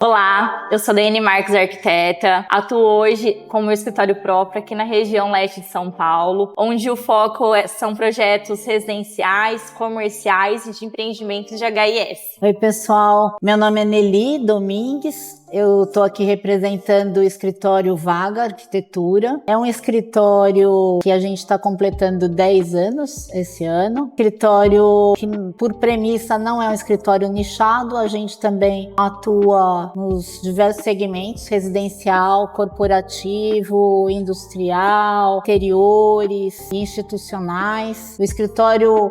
Olá, eu sou Daiane Marques, arquiteta. Atuo hoje com meu escritório próprio aqui na região leste de São Paulo, onde o foco são projetos residenciais, comerciais e de empreendimentos de HIS. Oi, pessoal. Meu nome é Nelly Domingues. Eu estou aqui representando o escritório Vaga Arquitetura. É um escritório que a gente está completando 10 anos esse ano. Escritório que, por premissa, não é um escritório nichado. A gente também atua nos diversos segmentos: residencial, corporativo, industrial, interiores, institucionais. O escritório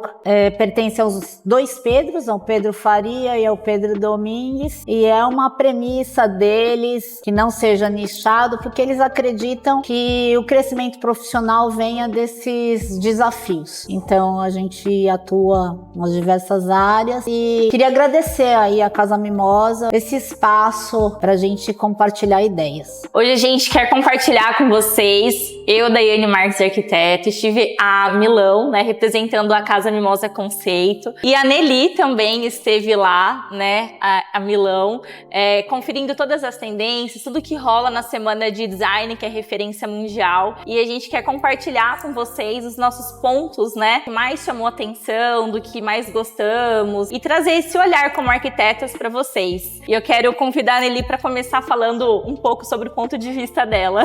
pertence aos dois Pedros, ao Pedro Faria e ao Pedro Domingues, e é uma premissa deles que não seja nichado, porque eles acreditam que o crescimento profissional venha desses desafios. Então a gente atua nas diversas áreas e queria agradecer aí a Casa Mimosa esse espaço para a gente compartilhar ideias. Hoje a gente quer compartilhar com vocês, eu, Daiane Marques, arquiteta, estive a Milão, né, representando a Casa Mimosa Conceito, e a Nelly também esteve lá, né, a Milão, conferindo todas as tendências, tudo que rola na semana de design, que é referência mundial, e a gente quer compartilhar com vocês os nossos pontos, né, que mais chamou atenção, do que mais gostamos, e trazer esse olhar como arquitetas para vocês. E eu quero convidar a Nelly para começar falando um pouco sobre o ponto de vista dela.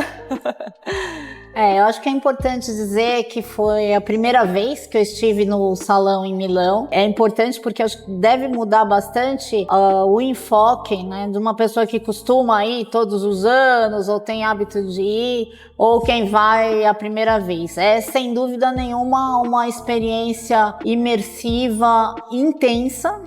Eu acho que é importante dizer que foi a primeira vez que eu estive no salão em Milão. É importante porque acho que deve mudar bastante o enfoque, né, de uma pessoa que costuma ir todos os anos ou tem hábito de ir, ou quem vai a primeira vez. É sem dúvida nenhuma uma experiência imersiva, intensa,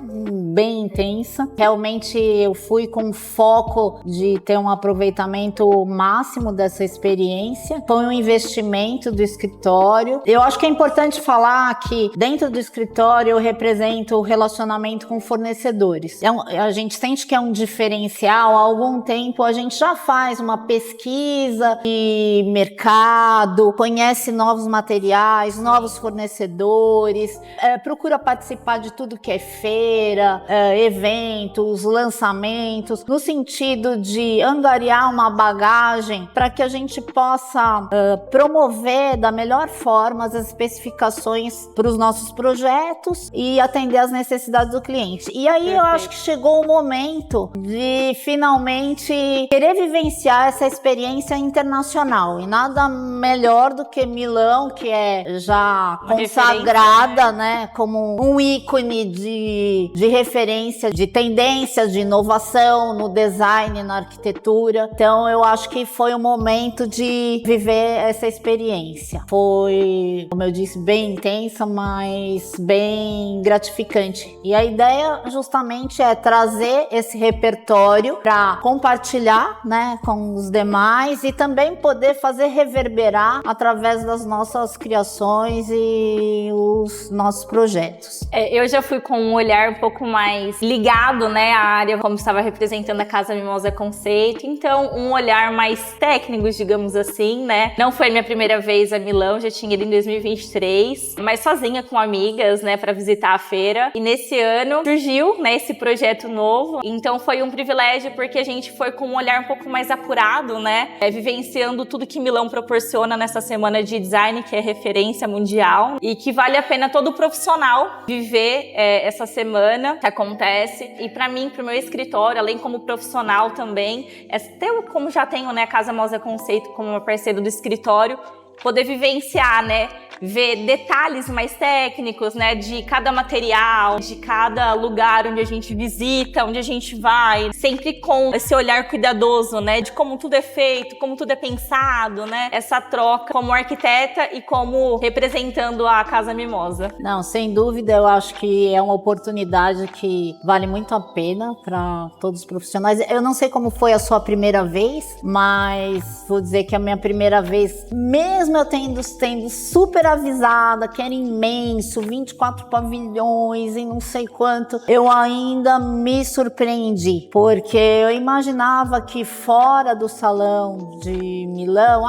bem intensa. Realmente eu fui com foco de ter um aproveitamento máximo dessa experiência. Foi um investimento do escritório. Eu acho que é importante falar que dentro do escritório eu represento o relacionamento com fornecedores. A gente sente que é um diferencial. Há algum tempo a gente já faz uma pesquisa de mercado, conhece novos materiais, novos fornecedores, procura participar de tudo que é feira, eventos, lançamentos, no sentido de angariar uma bagagem para que a gente possa promover da melhor forma as especificações para os nossos projetos e atender às necessidades do cliente. E aí eu acho que chegou o momento de finalmente querer vivenciar essa experiência internacional, e nada melhor do que Milão, que é já consagrada, né, como um ícone de referência, de tendências, de inovação no design, na arquitetura. Então eu acho que foi o momento de viver essa experiência. Foi, como eu disse, bem intensa, mas bem gratificante. E a ideia justamente é trazer esse repertório para compartilhar, né, com os demais, e também poder fazer reverberar através das nossas criações e os nossos projetos. Eu já fui com um olhar um pouco mais ligado, né, à área, como estava representando a Casa Mimosa Conceito, então um olhar mais técnico, digamos assim, né. Não foi minha primeira vez a Milão, já tinha ido em 2023, mas sozinha com amigas, né, para visitar a feira. E nesse ano surgiu, né, esse projeto novo. Então foi um privilégio porque a gente foi com um olhar um pouco mais apurado, né, vivenciando tudo que Milão proporciona nessa semana de design, que é referência mundial, e que vale a pena todo profissional viver essa semana que acontece. E para mim, pro meu escritório, além como profissional também, até como já tenho, né, a Casa Mimosa Conceito como uma parceira do escritório, poder vivenciar, né, ver detalhes mais técnicos, né, de cada material, de cada lugar onde a gente visita, onde a gente vai, sempre com esse olhar cuidadoso, né, de como tudo é feito, como tudo é pensado, né, essa troca como arquiteta e como representando a Casa Mimosa. Não, sem dúvida, eu acho que é uma oportunidade que vale muito a pena para todos os profissionais. Eu não sei como foi a sua primeira vez, mas vou dizer que a minha primeira vez, mesmo eu tendo super avisada que era imenso, 24 pavilhões e não sei quanto, eu ainda me surpreendi, porque eu imaginava que fora do salão de Milão,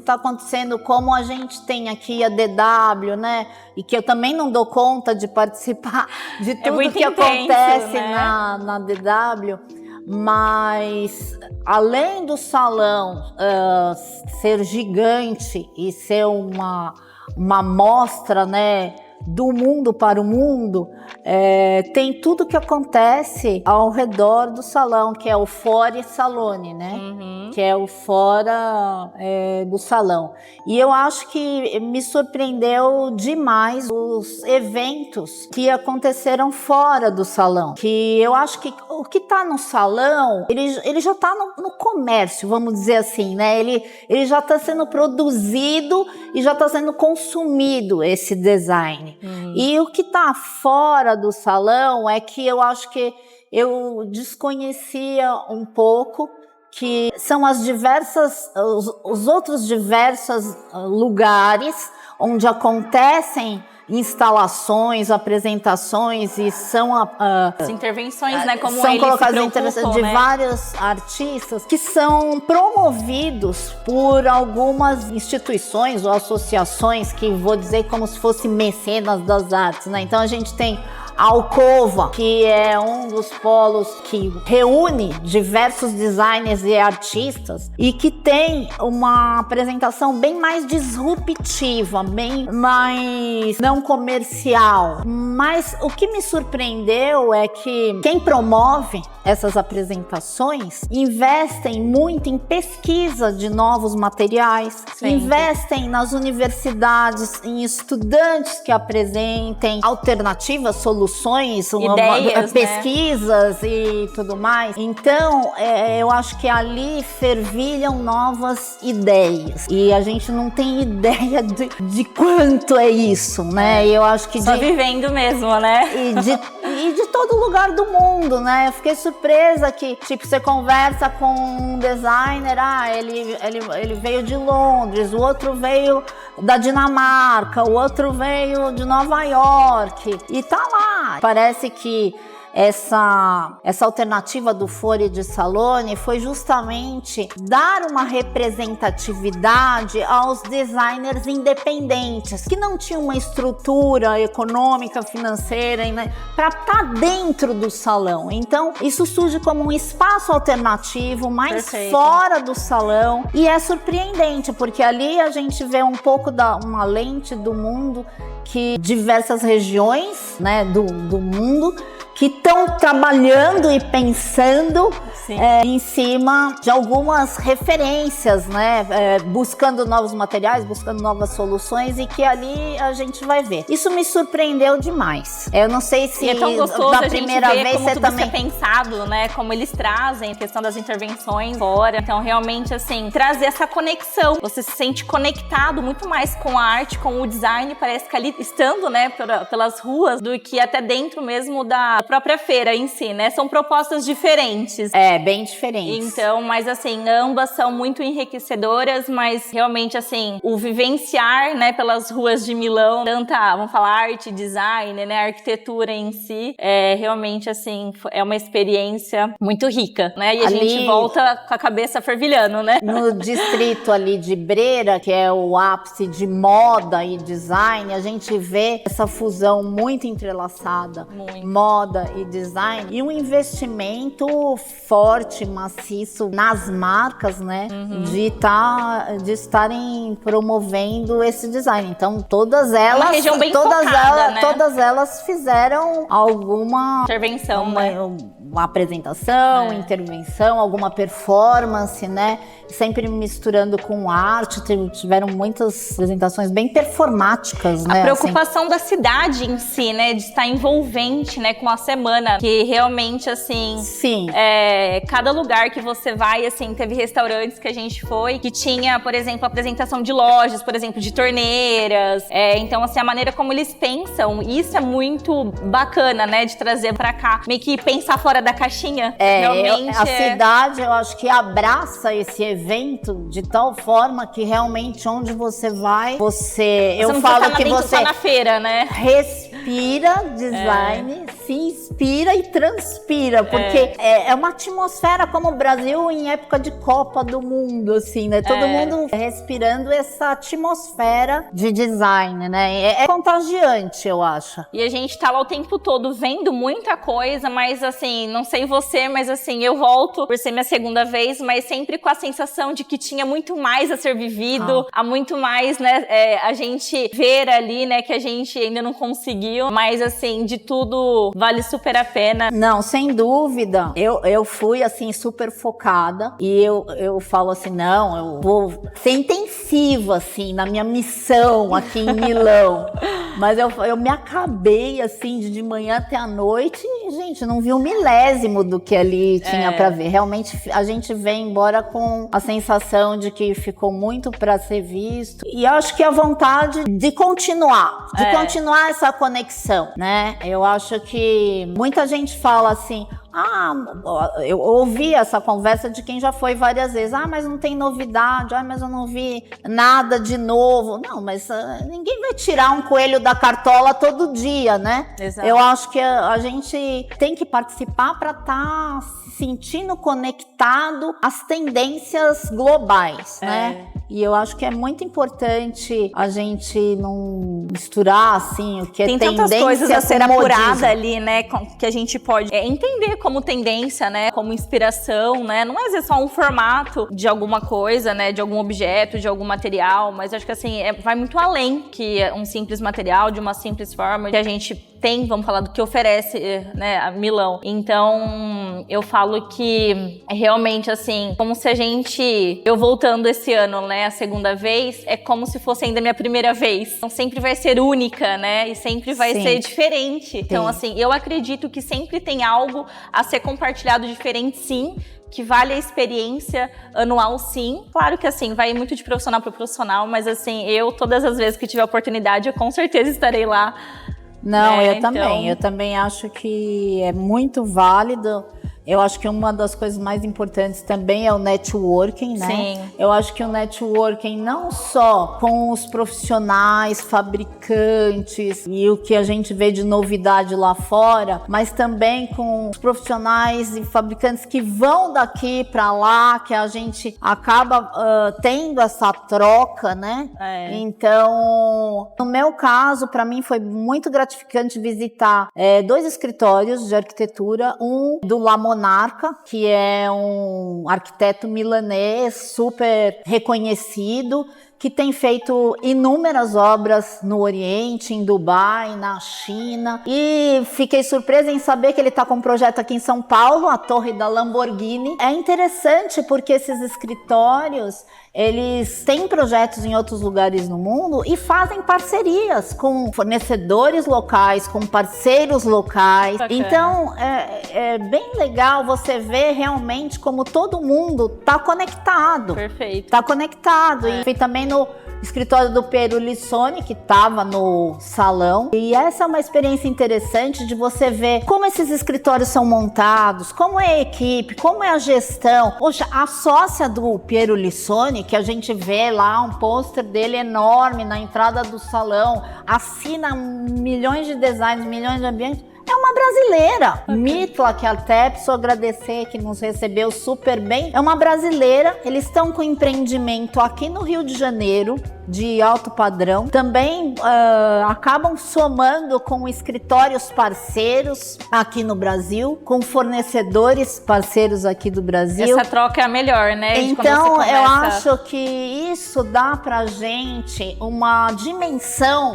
tá acontecendo como a gente tem aqui a DW, né? E que eu também não dou conta de participar de tudo que intenso, acontece, né? na DW. mas além do salão ser gigante e ser uma mostra, né, do mundo para o mundo, tem tudo que acontece ao redor do salão, que é o Fuori Salone, né? Que é o fora do salão. E eu acho que me surpreendeu demais os eventos que aconteceram fora do salão. Que eu acho que o que está no salão, ele já está no comércio, vamos dizer assim, né? Ele já está sendo produzido e já está sendo consumido, esse design. E o que está fora do salão é que eu acho que eu desconhecia um pouco, que são os outros diversos lugares onde acontecem instalações, apresentações e são as intervenções, né, como são eles colocadas se preocupam, de né? vários artistas que são promovidos por algumas instituições ou associações que vou dizer como se fossem mecenas das artes, né? Então a gente tem a Alcova, que é um dos polos que reúne diversos designers e artistas e que tem uma apresentação bem mais disruptiva, bem mais não comercial. Mas o que me surpreendeu é que quem promove essas apresentações investem muito em pesquisa de novos materiais, investem nas universidades, em estudantes que apresentem alternativas, soluções, ideias, pesquisas, né? E tudo mais. Então, eu acho que ali fervilham novas ideias. E a gente não tem ideia de quanto é isso, né? Eu acho que só vivendo mesmo, né? E de todo lugar do mundo, né? Eu fiquei surpresa que, tipo, você conversa com um designer, ele veio de Londres, o outro veio da Dinamarca, o outro veio de Nova York e tá lá. Parece que essa alternativa do Fuori Salone foi justamente dar uma representatividade aos designers independentes, que não tinham uma estrutura econômica, financeira, né, para estar dentro do salão. Então, isso surge como um espaço alternativo, mais fora do salão, e é surpreendente, porque ali a gente vê um pouco uma lente do mundo, que diversas regiões, né, do mundo que estão trabalhando e pensando em cima de algumas referências, né? Buscando novos materiais, buscando novas soluções, e que ali a gente vai ver. Isso me surpreendeu demais. Eu não sei se é tão gostoso da a primeira gente ver vez como você tudo também é pensado, né? Como eles trazem a questão das intervenções fora. Então, realmente, assim, trazer essa conexão. Você se sente conectado muito mais com a arte, com o design. Parece que ali, estando, né, pelas ruas, do que até dentro mesmo da própria feira em si, né? São propostas diferentes. Bem diferentes. Então, mas assim, ambas são muito enriquecedoras, mas realmente, assim, o vivenciar, né, pelas ruas de Milão, tanta, vamos falar, arte, design, né, arquitetura em si, realmente, assim, é uma experiência muito rica, né? E a gente volta com a cabeça fervilhando, né? No distrito ali de Brera, que é o ápice de moda e design, a gente vê essa fusão muito entrelaçada. Moda e design, e um investimento forte, maciço nas marcas, né? De estarem promovendo esse design. Então, todas elas, uma região bem focada, né? Todas elas fizeram alguma intervenção, uma apresentação, intervenção, alguma performance, né? Sempre misturando com arte. Tiveram muitas apresentações bem performáticas, né? A preocupação da cidade em si, né? De estar envolvente, né? Com a semana, que realmente, assim... Sim. Cada lugar que você vai, assim, teve restaurantes que a gente foi, que tinha, por exemplo, apresentação de lojas, por exemplo, de torneiras. Então, assim, a maneira como eles pensam, isso é muito bacana, né? De trazer pra cá, meio que pensar fora da caixinha. Realmente a cidade, eu acho que abraça esse evento de tal forma que realmente onde você vai, eu falo que você tá na feira, né? respira design, se inspira e transpira, porque é uma atmosfera como o Brasil em época de Copa do Mundo, assim, né? Todo mundo respirando essa atmosfera de design, né? É contagiante, eu acho. E a gente tá lá o tempo todo vendo muita coisa, mas assim, não sei você, mas assim, eu volto por ser minha segunda vez, mas sempre com a sensação de que tinha muito mais a ser vivido, há muito mais, né, a gente ver ali, né, que a gente ainda não conseguiu, mas assim, de tudo vale super a pena. Não, sem dúvida. Eu fui, assim, super focada e eu falo assim, não, eu vou ser intensiva, assim, na minha missão aqui em Milão. Mas eu me acabei, assim, de manhã até a noite e, gente, não vi um milésimo do que ali tinha pra ver. Realmente, a gente vem embora com a sensação de que ficou muito pra ser visto. E acho que a vontade de continuar essa conexão, né? Eu acho que muita gente fala assim, eu ouvi essa conversa de quem já foi várias vezes. Mas não tem novidade. Mas eu não vi nada de novo. Não, mas ninguém vai tirar um coelho da cartola todo dia, né? Exato. Eu acho que a gente tem que participar para estar se sentindo conectado às tendências globais, né? E eu acho que é muito importante a gente não misturar, assim, o que é tendência com modismo. Tem tantas coisas a ser apurada ali, né, que a gente pode entender como tendência, né, como inspiração, né, não é às vezes só um formato de alguma coisa, né, de algum objeto, de algum material, mas eu acho que assim, vai muito além que um simples material, de uma simples forma que a gente tem, vamos falar do que oferece, né, a Milão. Então, eu falo que realmente, assim, como se a gente, eu voltando esse ano, né, a segunda vez, é como se fosse ainda a minha primeira vez. Então, sempre vai ser única, né, e sempre vai ser diferente. Então, assim, eu acredito que sempre tem algo a ser compartilhado diferente, sim, que vale a experiência anual, sim. Claro que, assim, vai muito de profissional para profissional, mas, assim, eu, todas as vezes que tiver oportunidade, eu com certeza estarei lá. Não, eu também acho que é muito válido. Eu acho que uma das coisas mais importantes também é o networking, né? Sim. Eu acho que o networking não só com os profissionais, fabricantes e o que a gente vê de novidade lá fora, mas também com os profissionais e fabricantes que vão daqui para lá, que a gente acaba tendo essa troca, né? Então, no meu caso, para mim foi muito gratificante visitar 2 escritórios de arquitetura, um do La Monarca, que é um arquiteto milanês super reconhecido, que tem feito inúmeras obras no Oriente, em Dubai, na China. E fiquei surpresa em saber que ele está com um projeto aqui em São Paulo, a Torre da Lamborghini. É interessante porque esses escritórios, eles têm projetos em outros lugares no mundo e fazem parcerias com fornecedores locais, com parceiros locais. Bacana. Então, é bem legal você ver realmente como todo mundo está conectado. Perfeito. Está conectado. E fui também no escritório do Piero Lissoni, que estava no salão. E essa é uma experiência interessante de você ver como esses escritórios são montados, como é a equipe, como é a gestão. Poxa, a sócia do Piero Lissoni, que a gente vê lá um pôster dele enorme na entrada do salão, assina milhões de designs, milhões de ambientes, é uma brasileira. Mitla, que até preciso agradecer, que nos recebeu super bem, é uma brasileira. Eles estão com empreendimento aqui no Rio de Janeiro, de alto padrão. Também acabam somando com escritórios parceiros aqui no Brasil, com fornecedores parceiros aqui do Brasil. Essa troca é a melhor, né? Então, eu acho que isso dá pra gente uma dimensão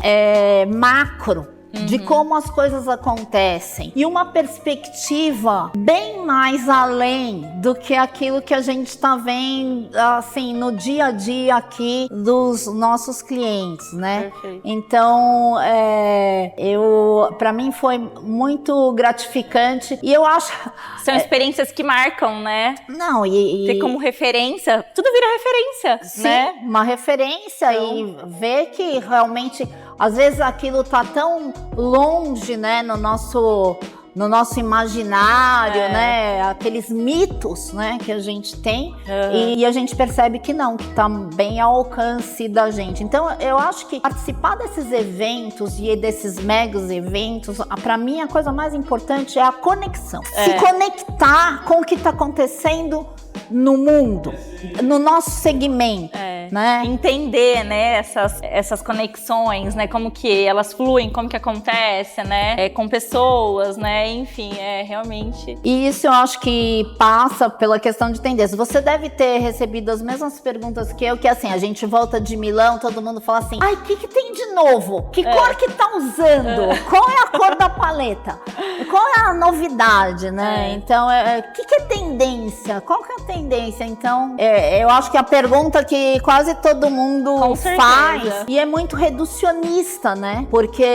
macro de como as coisas acontecem e uma perspectiva bem mais além do que aquilo que a gente está vendo assim no dia a dia aqui dos nossos clientes, né? Perfeito. Então, para mim foi muito gratificante e eu acho são experiências que marcam, né? Não, ter como referência, tudo vira referência, sim, né? Uma referência e ver que realmente às vezes aquilo tá tão longe, né, no nosso no nosso imaginário, né? Aqueles mitos, né, que a gente tem. E a gente percebe que não, que tá bem ao alcance da gente. Então, eu acho que participar desses eventos e desses megas eventos, para mim, a coisa mais importante é a conexão. Se conectar com o que tá acontecendo no mundo, no nosso segmento, né? Entender, né, essas conexões, né, como que elas fluem, como que acontece, né, com pessoas, né, enfim, realmente. E isso eu acho que passa pela questão de tendência. Você deve ter recebido as mesmas perguntas que eu, que assim, a gente volta de Milão, todo mundo fala assim, ai, o que tem de novo? Que cor que tá usando? Qual é a cor da paleta? Qual é a novidade, né? Então, o que é tendência? Qual que é a tendência? Então, eu acho que a pergunta que quase todo mundo faz, e é muito reducionista, né? Porque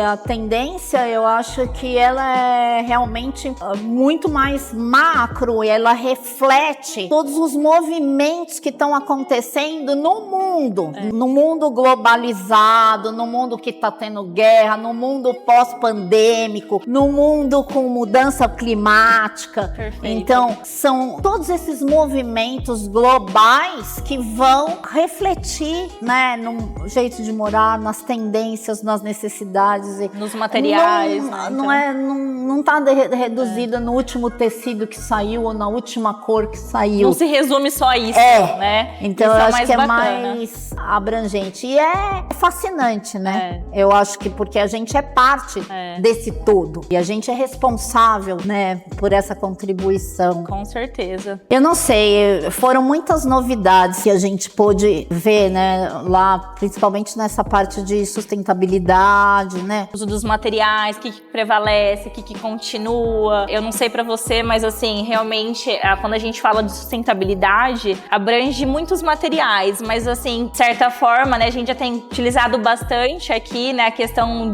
a tendência, eu acho que ela é realmente muito mais macro, e ela reflete todos os movimentos que estão acontecendo no mundo globalizado, no mundo que está tendo guerra, no mundo pós-pandêmico, no mundo com mudança climática. Perfeito. Então, são todos esses movimentos globais que vão refletir, né, no jeito de morar, nas tendências, nas necessidades, nos materiais, não está reduzida no último tecido que saiu ou na última cor que saiu. Não se resume só a isso, né? Então isso eu acho que é bacana. mais abrangente e é fascinante, né? Eu acho que porque a gente é parte desse todo e a gente é responsável, né, por essa contribuição. Com certeza. Eu não sei, foram muitas novidades que a gente pôde ver, né, lá, principalmente nessa parte de sustentabilidade, né? O uso dos materiais, o que prevalece, o que continua. Eu não sei pra você, mas assim, realmente, quando a gente fala de sustentabilidade, abrange muitos materiais, mas assim, de certa forma, né, a gente já tem utilizado bastante aqui, né, a questão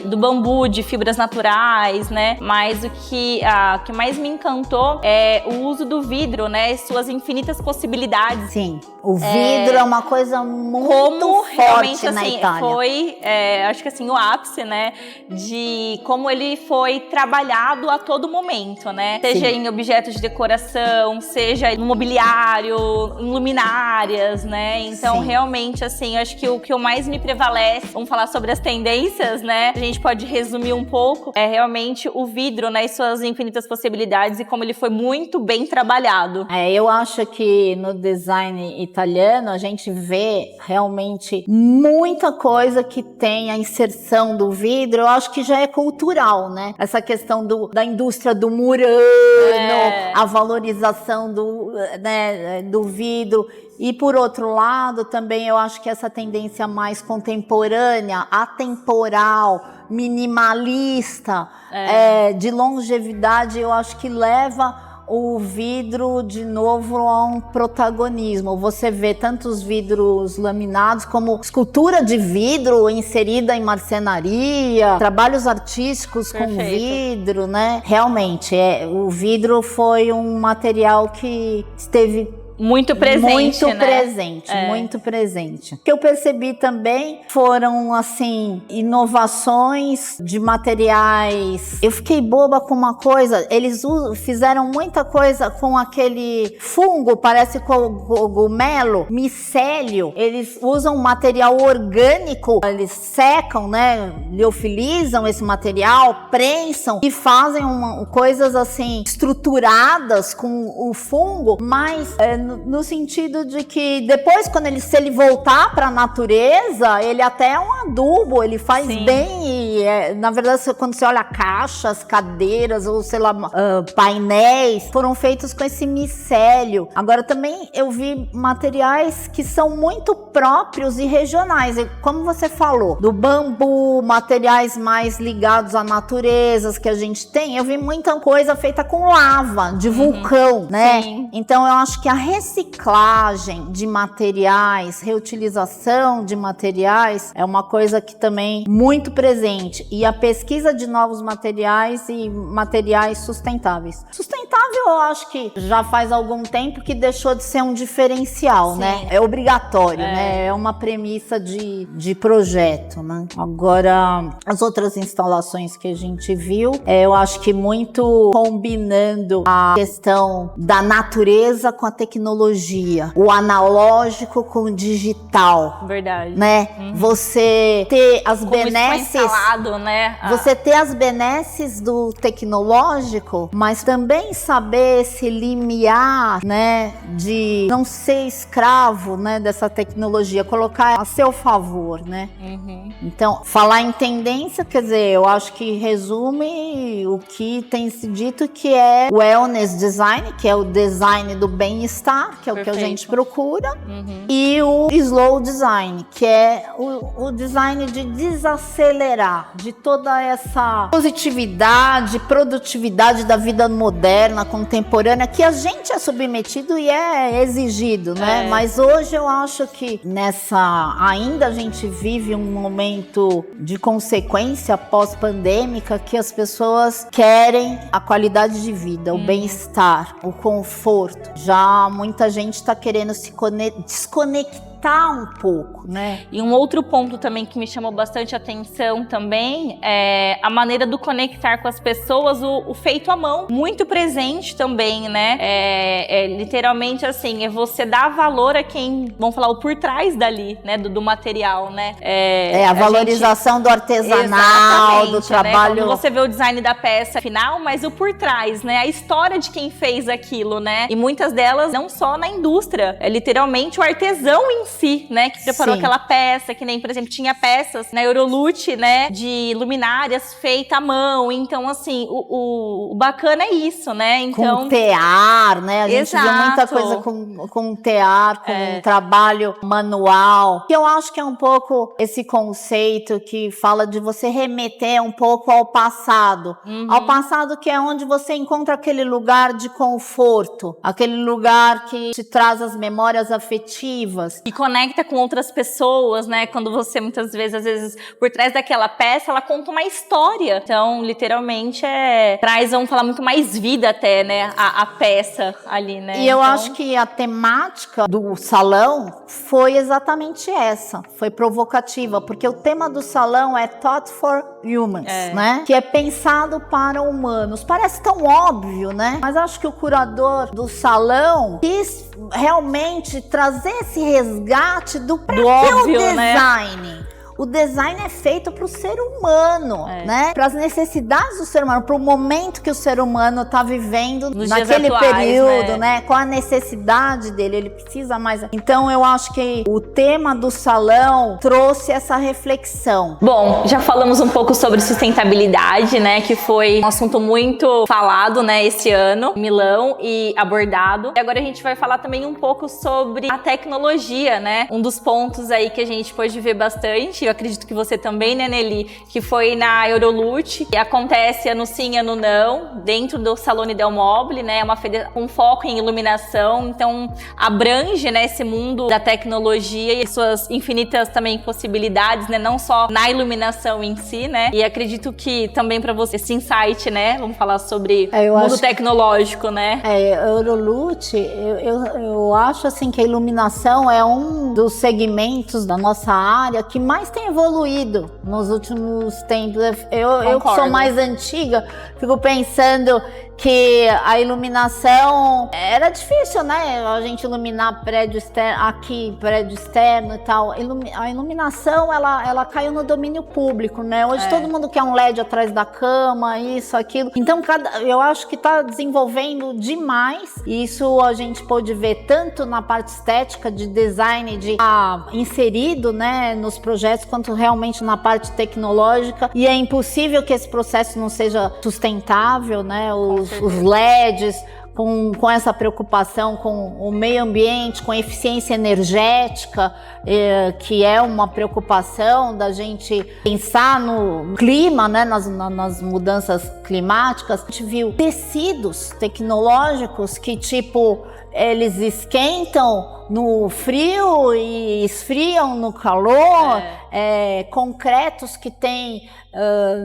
do bambu, de fibras naturais, né, mas o que mais me encantou é o uso do vidro, né, e suas infinitas possibilidades. Sim, o vidro é uma coisa muito como forte realmente, na assim, Itália. foi, acho que assim, o ápice, né, de como ele foi trabalhado a todo momento, né, seja em objetos de decoração, seja no mobiliário, em luminárias, né, então realmente, assim, acho que o que mais me prevalece, vamos falar sobre as tendências, né, a gente pode resumir um pouco, é realmente o vidro, né, e suas infinitas possibilidades e como ele foi muito bem trabalhado. Eu acho que no design italiano a gente vê realmente muita coisa que tem a inserção do vidro, eu acho que já é cultural, né? Essa questão da indústria do murano, a valorização do vidro. E por outro lado, também eu acho que essa tendência mais contemporânea, atemporal, minimalista, de longevidade, eu acho que leva o vidro de novo a um protagonismo. Você vê tantos vidros laminados como escultura de vidro inserida em marcenaria, trabalhos artísticos com vidro, né? Realmente, o vidro foi um material que esteve muito presente, muito presente. O que eu percebi também foram, assim, inovações de materiais. Eu fiquei boba com uma coisa, eles fizeram muita coisa com aquele fungo, parece cogumelo, micélio. Eles usam material orgânico, eles secam, né, liofilizam esse material, prensam e fazem coisas, assim, estruturadas com o fungo, mas no sentido de que depois, se ele voltar para a natureza, ele até é um adubo, ele faz bem. E, na verdade, quando você olha caixas, cadeiras ou, sei lá, painéis, foram feitos com esse micélio. Agora, também eu vi materiais que são muito próprios e regionais. E, como você falou, do bambu, materiais mais ligados à natureza que a gente tem, eu vi muita coisa feita com lava, de vulcão, né? Então, eu acho que a reciclagem de materiais, reutilização de materiais é uma coisa que também muito presente. E a pesquisa de novos materiais e materiais sustentáveis. Sustentável, eu acho que já faz algum tempo que deixou de ser um diferencial, Sim. né? É obrigatório, né? É uma premissa de projeto, né? Agora, as outras instalações que a gente viu, eu acho que muito combinando a questão da natureza com a tecnologia, o analógico com o digital. Verdade. Né? Você ter as Como benesses, isso foi instalado, né? você ter as benesses do tecnológico, mas também saber esse limiar, né, de não ser escravo, né, dessa tecnologia, colocar a seu favor, né? Então, falar em tendência, quer dizer, eu acho que resume o que tem se dito, que é o wellness design, que é o design do bem-estar, que é o que a gente procura, e o slow design, que é o design de desacelerar, de toda essa positividade, produtividade da vida moderna, contemporânea, que a gente é submetido e é exigido, né? Mas hoje eu acho que ainda a gente vive um momento de consequência pós-pandêmica, que as pessoas querem a qualidade de vida, o bem-estar, o conforto. Já muita gente está querendo se desconectar um pouco, né? E um outro ponto também que me chamou bastante atenção também é a maneira do conectar com as pessoas, o feito à mão, muito presente também, né? Literalmente assim, é você dar valor a quem, vamos falar, o por trás dali, né? Do material, né? A valorização do artesanal, do trabalho. Né? Quando você vê o design da peça final, mas o por trás, né? A história de quem fez aquilo, né? E muitas delas não só na indústria, é literalmente o artesão em si, né, que preparou aquela peça, que nem, por exemplo, tinha peças na Eurolute, né, de luminárias feitas à mão. Então, assim, o bacana é isso, né? Então, com tear, né? A gente vê muita coisa com tear, com trabalho manual, que eu acho que é um pouco esse conceito que fala de você remeter um pouco ao passado. Ao passado, que é onde você encontra aquele lugar de conforto, aquele lugar que te traz as memórias afetivas. E conecta com outras pessoas, né? Quando você, muitas vezes, às vezes, por trás daquela peça, ela conta uma história. Então, literalmente, traz, vamos falar, muito mais vida até, né? A peça ali, né? E eu acho que a temática do salão foi exatamente essa. Foi provocativa, porque o tema do salão é Thought for Humans, né? Que é pensado para humanos. Parece tão óbvio, né? Mas acho que o curador do salão quis realmente trazer esse resgate do óbvio, design. Né? O design é feito para o ser humano, né? Para as necessidades do ser humano, para o momento que o ser humano está vivendo naquele período, né? Qual a necessidade dele, ele precisa mais. Então eu acho que o tema do salão trouxe essa reflexão. Bom, já falamos um pouco sobre sustentabilidade, né? Que foi um assunto muito falado, né? Esse ano, em Milão, e abordado. E agora a gente vai falar também um pouco sobre a tecnologia, né? Um dos pontos aí que a gente pôde ver bastante, eu acredito que você também, né, Nelly, que foi na Eurolute, que acontece ano sim, ano não, dentro do Salone del Mobile, né, uma feira com foco em iluminação, então abrange, né, esse mundo da tecnologia e suas infinitas também possibilidades, né, não só na iluminação em si, né, e acredito que também para você esse insight, né, vamos falar sobre o mundo tecnológico, né. Eurolute, eu acho assim que a iluminação é um dos segmentos da nossa área que mais tem evoluído nos últimos tempos. Eu que sou mais antiga, fico pensando que a iluminação era difícil, né? A gente iluminar prédio externo e tal. A iluminação, ela caiu no domínio público, né? Hoje todo mundo quer um LED atrás da cama, isso, aquilo. Então, eu acho que está desenvolvendo demais. E isso a gente pôde ver tanto na parte estética, de design, de inserido, né, nos projetos, quanto realmente na parte tecnológica. E é impossível que esse processo não seja sustentável, né? Os LEDs, com essa preocupação com o meio ambiente, com a eficiência energética, que é uma preocupação da gente pensar no clima, né, nas mudanças climáticas. A gente viu tecidos tecnológicos que, tipo, eles esquentam no frio e esfriam no calor, concretos que têm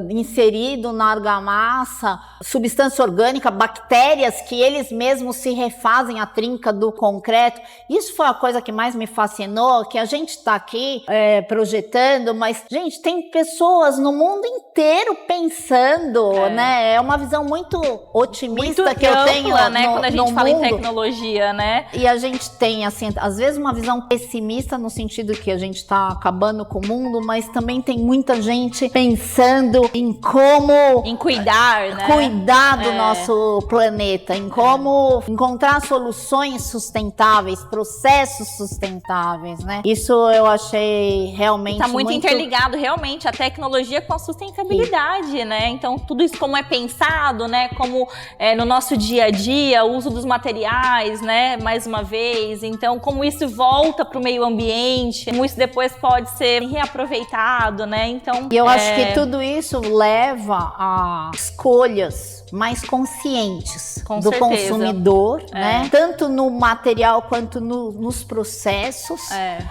inserido na argamassa substância orgânica, bactérias que eles mesmos se refazem a trinca do concreto. Isso foi a coisa que mais me fascinou, que a gente está aqui projetando, mas, gente, tem pessoas no mundo inteiro pensando, né? É uma visão muito otimista muito que ampla, eu tenho né? Quando a gente fala em tecnologia, né? E a gente tem, assim, às vezes uma visão pessimista no sentido que a gente está acabando com o mundo, mas também tem muita gente pensando em como... Em cuidar, né? Cuidar do nosso planeta, em como encontrar soluções sustentáveis, processos sustentáveis, né? Isso eu achei realmente tá muito interligado, realmente, a tecnologia com a sustentabilidade, né? Então, tudo isso como é pensado, né? Como no nosso dia a dia, o uso dos materiais, né? Mais uma vez. Então, como isso volta para o meio ambiente, como isso depois pode ser reaproveitado, né? Então, e eu acho que tudo isso leva a escolhas mais conscientes do consumidor, né? Tanto no material quanto nos processos.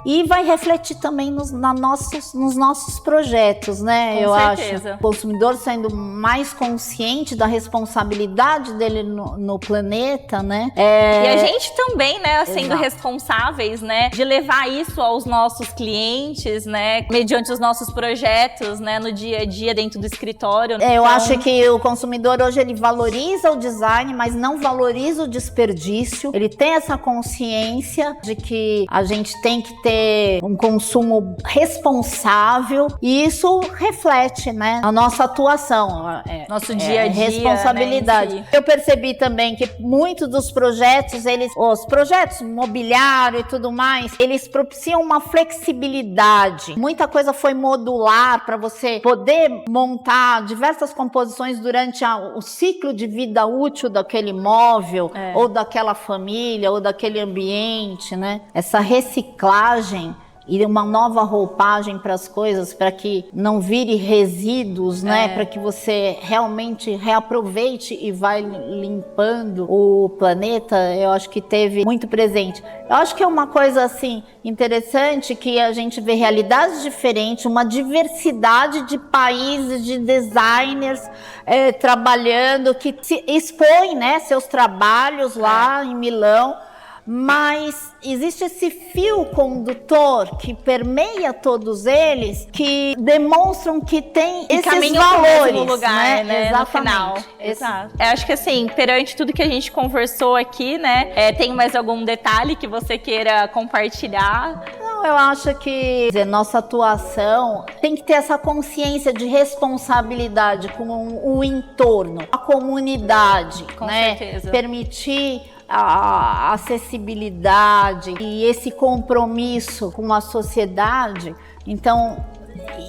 E vai refletir também nos nossos projetos, né? Eu acho. O consumidor sendo mais consciente da responsabilidade dele no planeta, né? E a gente também, né? Sendo responsáveis, né? De levar isso aos nossos clientes, né? Mediante os nossos projetos, né? No dia a dia, dentro do escritório. Eu acho que o consumidor hoje ele valoriza o design, mas não valoriza o desperdício. Ele tem essa consciência de que a gente tem que ter um consumo responsável e isso reflete, né, a nossa atuação, nosso dia a dia, responsabilidade. Né, eu percebi também que muitos dos projetos, os projetos mobiliário e tudo mais, eles propiciam uma flexibilidade. Muita coisa foi modular para você poder montar diversas composições durante o ciclo de vida útil daquele imóvel, ou daquela família, ou daquele ambiente, né? Essa reciclagem e uma nova roupagem para as coisas, para que não vire resíduos, né? Para que você realmente reaproveite e vai limpando o planeta, eu acho que teve muito presente. Eu acho que é uma coisa assim interessante que a gente vê realidades diferentes, uma diversidade de países, de designers trabalhando, que se expõem, né, seus trabalhos lá em Milão. Mas existe esse fio condutor que permeia todos eles, que demonstram que tem esses valores, no lugar, né? Exatamente. No final. Exato. Eu acho que assim, perante tudo que a gente conversou aqui, né? Tem mais algum detalhe que você queira compartilhar? Não, eu acho que nossa atuação tem que ter essa consciência de responsabilidade com o entorno, a comunidade, com né? certeza. Permitir a acessibilidade e esse compromisso com a sociedade. Então,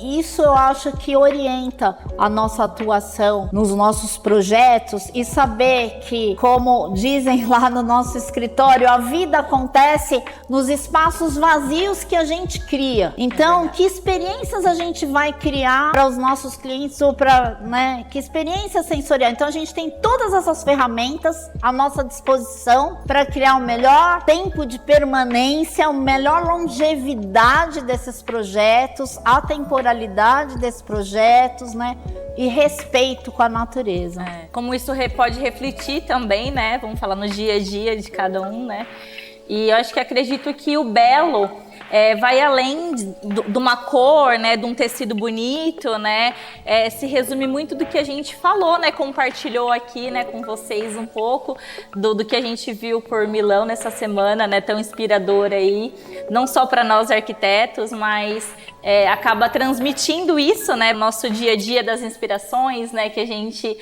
isso eu acho que orienta a nossa atuação nos nossos projetos, e saber que, como dizem lá no nosso escritório, a vida acontece nos espaços vazios que a gente cria. Então, que experiências a gente vai criar para os nossos clientes, ou para, né, que experiência sensorial. Então, a gente tem todas essas ferramentas à nossa disposição para criar o melhor tempo de permanência, a melhor longevidade desses projetos, a temporalidade desses projetos, né? E respeito com a natureza. Como isso pode refletir também, né? Vamos falar no dia a dia de cada um, né? E eu acho que acredito que o belo vai além de uma cor, né, de um tecido bonito, né, se resume muito do que a gente falou, né, compartilhou aqui, né, com vocês um pouco do que a gente viu por Milão nessa semana, né, tão inspiradora aí, não só para nós arquitetos, mas acaba transmitindo isso, né, nosso dia a dia das inspirações, né, que a gente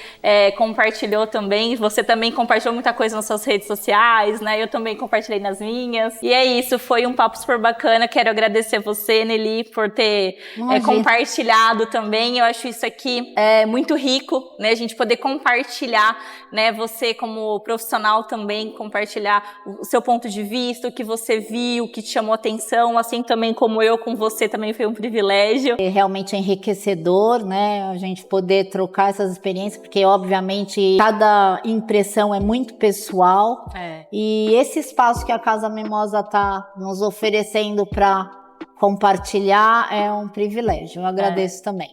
compartilhou também. Você também compartilhou muita coisa nas suas redes sociais, né, eu também compartilhei nas minhas. E é isso, foi um papo super bacana. bacana. Quero agradecer você, Nelly, por ter compartilhado também. Eu acho isso aqui muito rico, né? A gente poder compartilhar, né? Você como profissional também, compartilhar o seu ponto de vista, o que você viu, o que te chamou atenção, assim também como eu com você também foi um privilégio. Realmente é enriquecedor, né? A gente poder trocar essas experiências, porque obviamente cada impressão é muito pessoal. E esse espaço que a Casa Mimosa está nos oferecendo para compartilhar é um privilégio. Eu agradeço também.